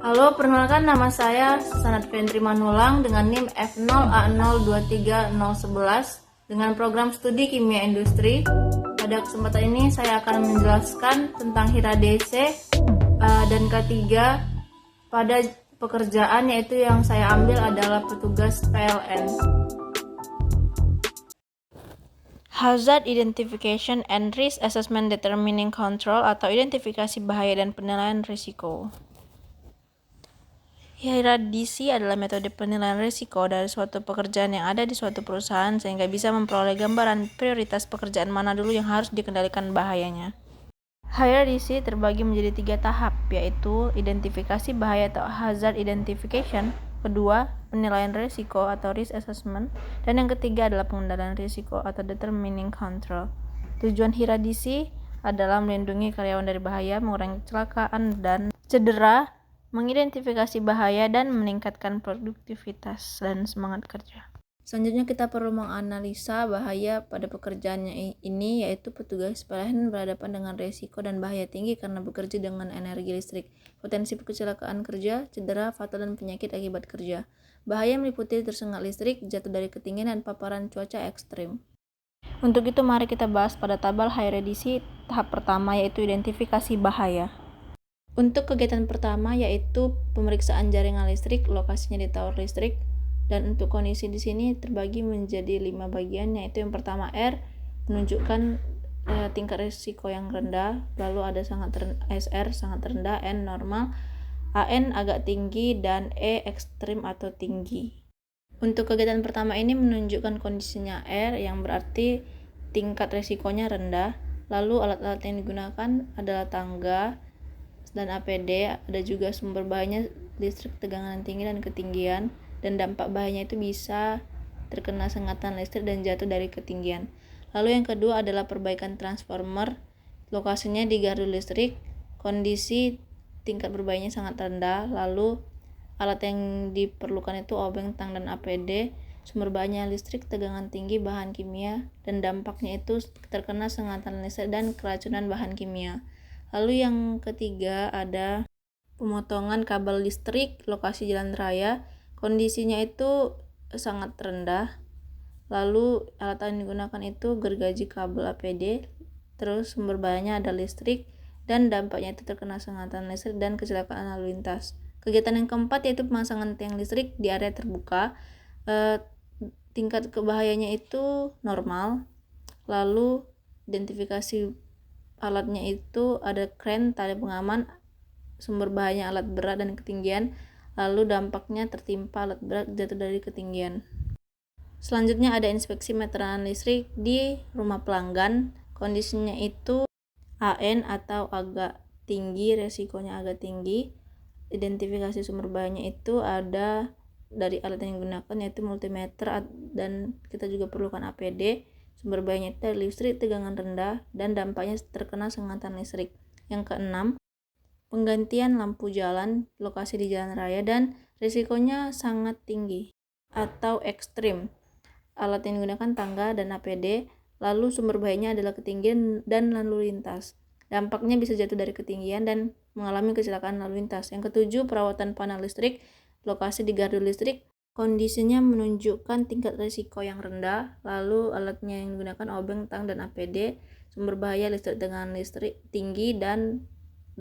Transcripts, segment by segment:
Halo, perkenalkan nama saya Sanad Fendri Manulang dengan NIM F0A023011 dengan program studi Kimia Industri. Pada kesempatan ini saya akan menjelaskan tentang HIRA-DC dan K3 pada pekerjaan, yaitu yang saya ambil adalah petugas PLN. Hazard Identification and Risk Assessment Determining Control atau identifikasi bahaya dan penilaian risiko. HIRA-DC adalah metode penilaian risiko dari suatu pekerjaan yang ada di suatu perusahaan sehingga bisa memperoleh gambaran prioritas pekerjaan mana dulu yang harus dikendalikan bahayanya. HIRA-DC terbagi menjadi 3 tahap, yaitu identifikasi bahaya atau hazard identification, kedua penilaian risiko atau risk assessment, dan yang ketiga adalah pengendalian risiko atau determining control. Tujuan HIRA-DC adalah melindungi karyawan dari bahaya, mengurangi kecelakaan dan cedera, mengidentifikasi bahaya, dan meningkatkan produktivitas dan semangat kerja. Selanjutnya kita perlu menganalisa bahaya pada pekerjaannya ini, yaitu petugas PLN berhadapan dengan risiko dan bahaya tinggi karena bekerja dengan energi listrik, potensi kecelakaan kerja, cedera, fatal, dan penyakit akibat kerja. Bahaya meliputi tersengat listrik, jatuh dari ketinggian, dan paparan cuaca ekstrim. Untuk itu mari kita bahas pada tabel HIRA-DC tahap pertama, yaitu identifikasi bahaya. Untuk kegiatan pertama yaitu pemeriksaan jaringan listrik, lokasinya di tower listrik, dan untuk kondisi di sini terbagi menjadi 5 bagian, yaitu yang pertama R menunjukkan tingkat risiko yang rendah, lalu ada SR sangat rendah, N normal, AN agak tinggi, dan E ekstrim atau tinggi. Untuk kegiatan pertama ini menunjukkan kondisinya R yang berarti tingkat risikonya rendah, lalu alat-alat yang digunakan adalah tangga dan APD, ada juga sumber bahayanya listrik tegangan tinggi dan ketinggian, dan dampak bahayanya itu bisa terkena sengatan listrik dan jatuh dari ketinggian. Lalu yang kedua adalah perbaikan transformer, lokasinya di gardu listrik, kondisi tingkat berbahayanya sangat rendah, lalu alat yang diperlukan itu obeng, tang, dan APD, sumber bahayanya listrik, tegangan tinggi, bahan kimia, dan dampaknya itu terkena sengatan listrik dan keracunan bahan kimia. Lalu yang ketiga ada pemotongan kabel listrik, lokasi jalan raya, kondisinya itu sangat rendah, lalu alat yang digunakan itu gergaji kabel APD, terus sumber bahayanya ada listrik, dan dampaknya itu terkena sengatan listrik dan kecelakaan lalu lintas. Kegiatan yang keempat yaitu pemasangan tiang listrik di area terbuka, tingkat kebahayanya itu normal, lalu identifikasi alatnya itu ada kren, tali pengaman, sumber bahayanya alat berat dan ketinggian, lalu dampaknya tertimpa alat berat jatuh dari ketinggian. Selanjutnya ada inspeksi meteran listrik di rumah pelanggan, kondisinya itu AN atau agak tinggi, resikonya agak tinggi. Identifikasi sumber bahayanya itu ada dari alat yang digunakan yaitu multimeter, dan kita juga perlukan APD. Sumber bahayanya itu dari listrik tegangan rendah dan dampaknya terkena sengatan listrik. Yang keenam, penggantian lampu jalan, lokasi di jalan raya, dan risikonya sangat tinggi atau ekstrim. Alat yang digunakan tangga dan APD, lalu sumber bahayanya adalah ketinggian dan lalu lintas. Dampaknya bisa jatuh dari ketinggian dan mengalami kecelakaan lalu lintas. Yang ketujuh, perawatan panel listrik, lokasi di gardu listrik, kondisinya menunjukkan tingkat risiko yang rendah, lalu alatnya yang digunakan obeng, tang, dan APD, sumber bahaya listrik dengan listrik tinggi dan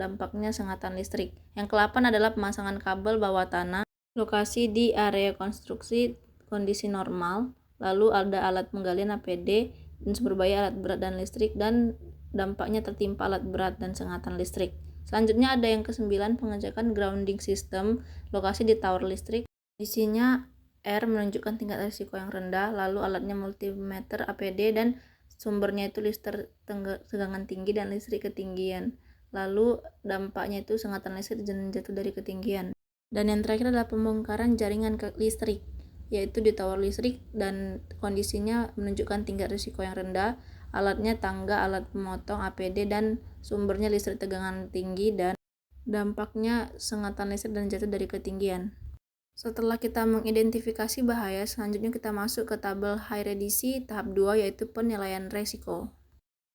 dampaknya sengatan listrik. Yang ke-8 adalah pemasangan kabel bawah tanah, lokasi di area konstruksi, kondisi normal, lalu ada alat penggalian APD dan sumber bahaya alat berat dan listrik, dan dampaknya tertimpa alat berat dan sengatan listrik. Selanjutnya ada yang ke-9, pengecekan grounding system, lokasi di tower listrik, isinya R menunjukkan tingkat risiko yang rendah, lalu alatnya multimeter, APD, dan sumbernya itu listrik tegangan tinggi dan listrik ketinggian, lalu dampaknya itu sengatan listrik dan jatuh dari ketinggian. Dan yang terakhir adalah pembongkaran jaringan listrik, yaitu di tower listrik, dan kondisinya menunjukkan tingkat risiko yang rendah, alatnya tangga, alat pemotong, APD, dan sumbernya listrik tegangan tinggi dan dampaknya sengatan listrik dan jatuh dari ketinggian. Setelah kita mengidentifikasi bahaya, selanjutnya kita masuk ke tabel HIRA-DC tahap 2, yaitu penilaian risiko.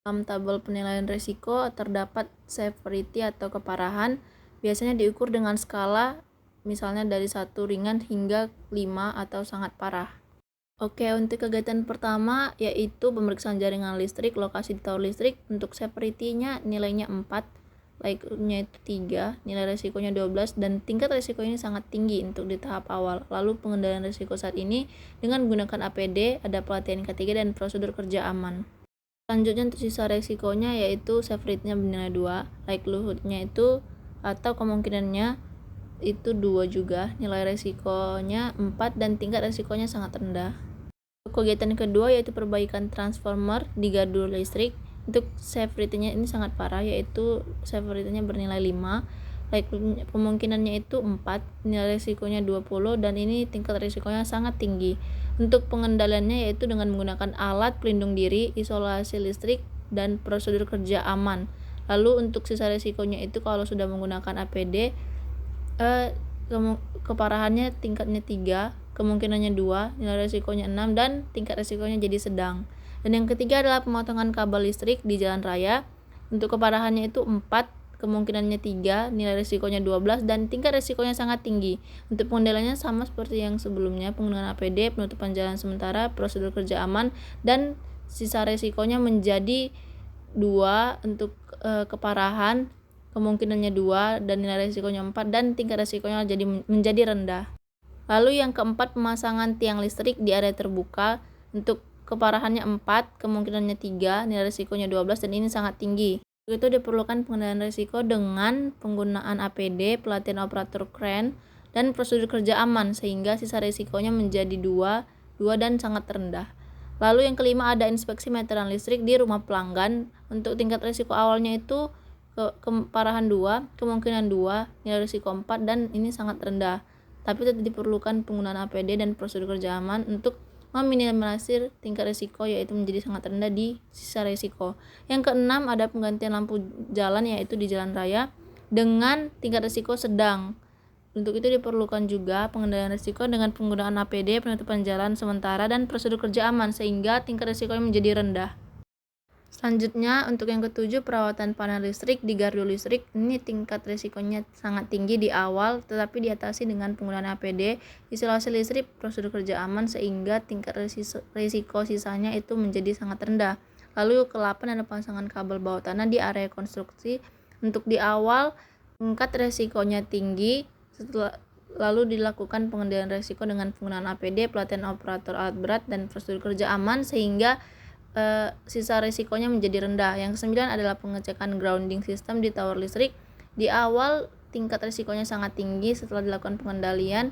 Dalam tabel penilaian risiko terdapat severity atau keparahan, Biasanya diukur dengan skala misalnya dari 1 ringan hingga 5 atau sangat parah. Oke, untuk kegiatan pertama yaitu pemeriksaan jaringan listrik, lokasi di tower listrik. Untuk severity-nya nilainya 4, like-nya itu 3, nilai resikonya 12, dan tingkat resiko ini sangat tinggi untuk di tahap awal. Lalu pengendalian resiko saat ini dengan menggunakan APD, ada pelatihan ketiga dan prosedur kerja aman. Selanjutnya untuk sisa resikonya yaitu severity-nya bernilai 2, likelihood-nya itu atau kemungkinannya itu 2 juga, nilai resikonya 4, dan tingkat resikonya sangat rendah. Kegiatan kedua yaitu perbaikan transformer di gardu listrik. Untuk severity-nya ini sangat parah, yaitu severity-nya bernilai 5, kemungkinannya itu 4, nilai risikonya 20, dan ini tingkat risikonya sangat tinggi. Untuk pengendaliannya yaitu dengan menggunakan alat pelindung diri, isolasi listrik, dan prosedur kerja aman. Lalu untuk sisa risikonya itu kalau sudah menggunakan APD, keparahannya tingkatnya 3, kemungkinannya 2, nilai resikonya 6, dan tingkat resikonya jadi sedang. Dan yang ketiga adalah pemotongan kabel listrik di jalan raya. Untuk keparahannya itu 4, kemungkinannya 3, nilai resikonya 12, dan tingkat resikonya sangat tinggi. Untuk pengendaliannya sama seperti yang sebelumnya, penggunaan APD, penutupan jalan sementara, prosedur kerja aman, dan sisa resikonya menjadi 2 untuk keparahan, kemungkinannya 2, dan nilai resikonya 4, dan tingkat resikonya menjadi rendah. Lalu yang keempat, pemasangan tiang listrik di area terbuka. Untuk keparahannya 4, kemungkinannya 3, nilai risikonya 12, dan ini sangat tinggi. Itu diperlukan pengendalian risiko dengan penggunaan APD, pelatihan operator kren, dan prosedur kerja aman sehingga sisa risikonya menjadi 2, dan sangat rendah. Lalu yang kelima ada inspeksi meteran listrik di rumah pelanggan. Untuk tingkat risiko awalnya itu keparahan 2, kemungkinan 2, nilai risiko 4, dan ini sangat rendah. Tapi tetap diperlukan penggunaan APD dan prosedur kerja aman untuk meminimalisir tingkat risiko, yaitu menjadi sangat rendah di sisa risiko. Yang keenam ada penggantian lampu jalan yaitu di jalan raya dengan tingkat risiko sedang. Untuk itu diperlukan juga pengendalian risiko dengan penggunaan APD, penutupan jalan sementara, dan prosedur kerja aman sehingga tingkat risikonya menjadi rendah. Selanjutnya untuk yang ketujuh, perawatan panel listrik di gardu listrik. Ini tingkat risikonya sangat tinggi di awal tetapi diatasi dengan penggunaan APD, isolasi listrik, prosedur kerja aman sehingga tingkat risiko sisanya itu menjadi sangat rendah. Lalu ke-8 ada pasangan kabel bawah tanah di area konstruksi. Untuk di awal tingkat risikonya tinggi, lalu dilakukan pengendalian risiko dengan penggunaan APD, pelatihan operator alat berat, dan prosedur kerja aman sehingga sisa risikonya menjadi rendah. Yang ke-9 adalah pengecekan grounding system di tower listrik. Di awal tingkat risikonya sangat tinggi, setelah dilakukan pengendalian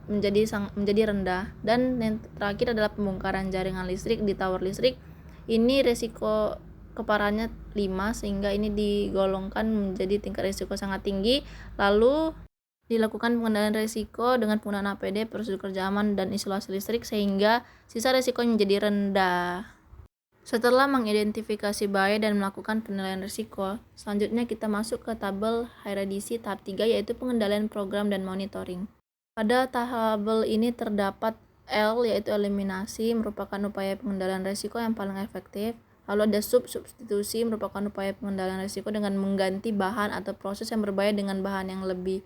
menjadi rendah. Dan yang terakhir adalah pembongkaran jaringan listrik di tower listrik. Ini risiko keparahannya 5 sehingga ini digolongkan menjadi tingkat risiko sangat tinggi. Lalu dilakukan pengendalian risiko dengan penggunaan APD, prosedur kerja aman, dan isolasi listrik sehingga sisa risiko menjadi rendah. Setelah mengidentifikasi bahaya dan melakukan penilaian risiko, selanjutnya kita masuk ke tabel hierarki tahap 3 yaitu pengendalian program dan monitoring. Pada tabel ini terdapat L yaitu eliminasi, merupakan upaya pengendalian risiko yang paling efektif. Lalu ada substitusi, merupakan upaya pengendalian risiko dengan mengganti bahan atau proses yang berbahaya dengan bahan yang lebih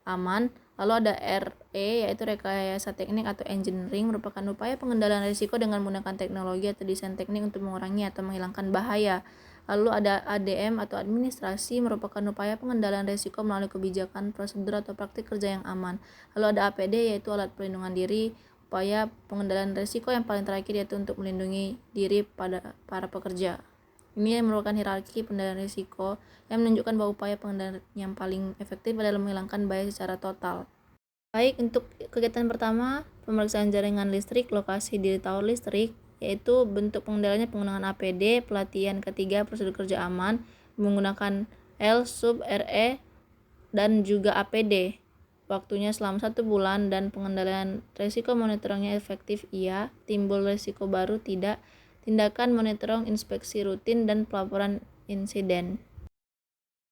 aman. Lalu ada RE yaitu rekayasa teknik atau engineering, merupakan upaya pengendalian risiko dengan menggunakan teknologi atau desain teknik untuk mengurangi atau menghilangkan bahaya. Lalu ada ADM atau administrasi, merupakan upaya pengendalian risiko melalui kebijakan, prosedur, atau praktik kerja yang aman. Lalu ada APD yaitu alat perlindungan diri, upaya pengendalian risiko yang paling terakhir yaitu untuk melindungi diri pada para pekerja. Ini merupakan hierarki pengendalian risiko yang menunjukkan bahwa upaya pengendalian yang paling efektif adalah menghilangkan bahaya secara total. Baik, untuk kegiatan pertama, pemeriksaan jaringan listrik, lokasi di tower listrik, yaitu bentuk pengendaliannya penggunaan APD, pelatihan ketiga, prosedur kerja aman, menggunakan L sub RE, dan juga APD. Waktunya selama 1 bulan, dan pengendalian risiko monitoringnya efektif iya, timbul risiko baru tidak, tindakan monitoring, inspeksi rutin, dan pelaporan insiden.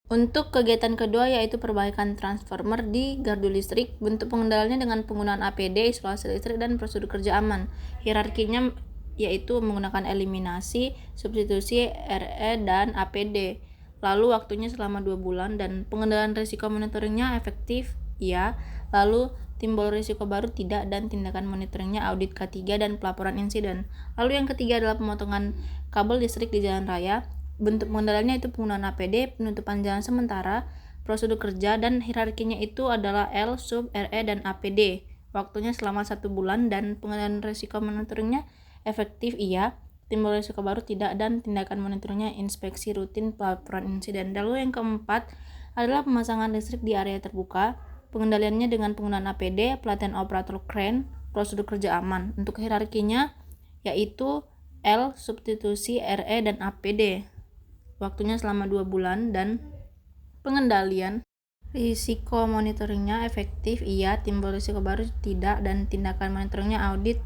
Untuk kegiatan kedua yaitu perbaikan transformer di gardu listrik, bentuk pengendaliannya dengan penggunaan APD, isolasi listrik, dan prosedur kerja aman. Hierarkinya yaitu menggunakan eliminasi, substitusi, RE, dan APD. lalu waktunya selama 2 bulan, dan pengendalian risiko monitoringnya efektif, iya, lalu timbul risiko baru tidak, dan tindakan monitoringnya audit K3 dan pelaporan insiden. Lalu yang ketiga adalah pemotongan kabel listrik di jalan raya. Bentuk pengendaliannya itu penggunaan APD, penutupan jalan sementara, prosedur kerja, dan hierarkinya itu adalah L, sub, RE, dan APD. Waktunya selama 1 bulan, dan pengendalian risiko monitoringnya efektif, iya, timbul risiko baru tidak, dan tindakan monitoringnya inspeksi rutin, pelaporan insiden. Lalu yang keempat adalah pemasangan listrik di area terbuka. Pengendaliannya dengan penggunaan APD, pelatihan operator crane, prosedur kerja aman. Untuk hierarkinya yaitu L, substitusi, RE, dan APD. Waktunya selama 2 bulan, dan pengendalian risiko monitoringnya efektif, iya, timbul risiko baru tidak, dan tindakan monitoringnya audit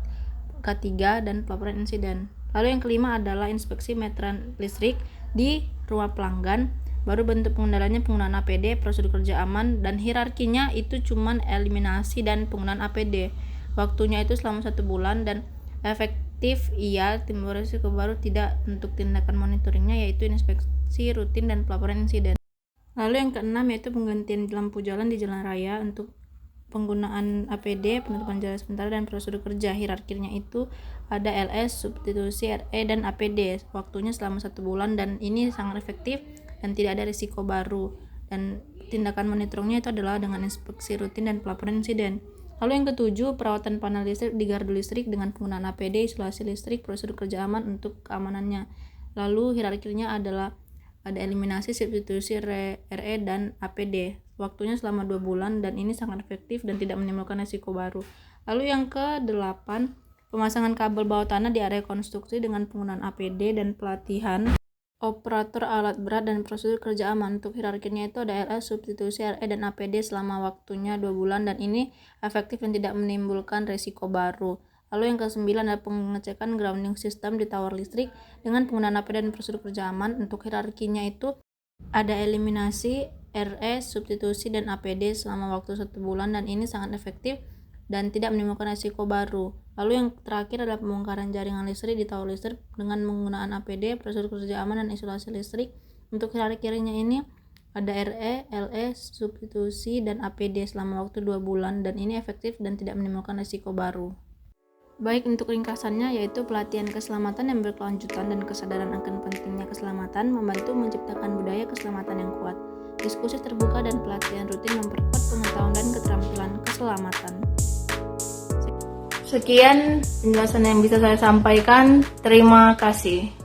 K3 dan pelaporan insiden. Lalu yang kelima adalah inspeksi meteran listrik di rumah pelanggan. Baru bentuk pengendaliannya penggunaan APD, prosedur kerja aman, dan hierarkinya itu cuman eliminasi dan penggunaan APD. Waktunya itu selama 1 bulan, dan efektif, iya, timbul risiko baru tidak. Untuk tindakan monitoringnya yaitu inspeksi rutin dan pelaporan insiden. Lalu yang keenam yaitu penggantian lampu jalan di jalan raya. Untuk penggunaan APD, penutupan jalan sementara, dan prosedur kerja, hierarkinya itu ada LS, substitusi, RE, dan APD. Waktunya selama 1 bulan, dan ini sangat efektif dan tidak ada risiko baru. Dan tindakan monitoringnya itu adalah dengan inspeksi rutin dan pelaporan insiden. Lalu yang ketujuh, perawatan panel listrik di gardu listrik dengan penggunaan APD, isolasi listrik, prosedur kerja aman untuk keamanannya. Lalu hierarkinya adalah ada eliminasi, substitusi, RE, dan APD. Waktunya selama 2 bulan, dan ini sangat efektif dan tidak menimbulkan risiko baru. Lalu yang ke-8, pemasangan kabel bawah tanah di area konstruksi dengan penggunaan APD dan pelatihan operator alat berat dan prosedur kerja aman. Untuk hierarkinya itu ada LS, substitusi, RE, dan APD selama waktunya 2 bulan, dan ini efektif dan tidak menimbulkan risiko baru. Lalu yang ke-9 adalah pengecekan grounding system di tower listrik dengan penggunaan APD dan prosedur kerja aman. Untuk hierarkinya itu ada eliminasi, RE, substitusi, dan APD selama waktu 1 bulan, dan ini sangat efektif dan tidak menimbulkan risiko baru. Lalu yang terakhir adalah pembongkaran jaringan listrik di tower listrik dengan menggunakan APD, prosedur kerja aman, dan isolasi listrik. Untuk hierarkinya ini ada RE, LE, substitusi, dan APD selama waktu 2 bulan, dan ini efektif dan tidak menimbulkan risiko baru. Baik, untuk ringkasannya yaitu pelatihan keselamatan yang berkelanjutan dan kesadaran akan pentingnya keselamatan membantu menciptakan budaya keselamatan yang kuat. Diskusi terbuka dan pelatihan rutin memperkuat pengetahuan dan keterampilan keselamatan. Sekian penjelasan yang bisa saya sampaikan. Terima kasih.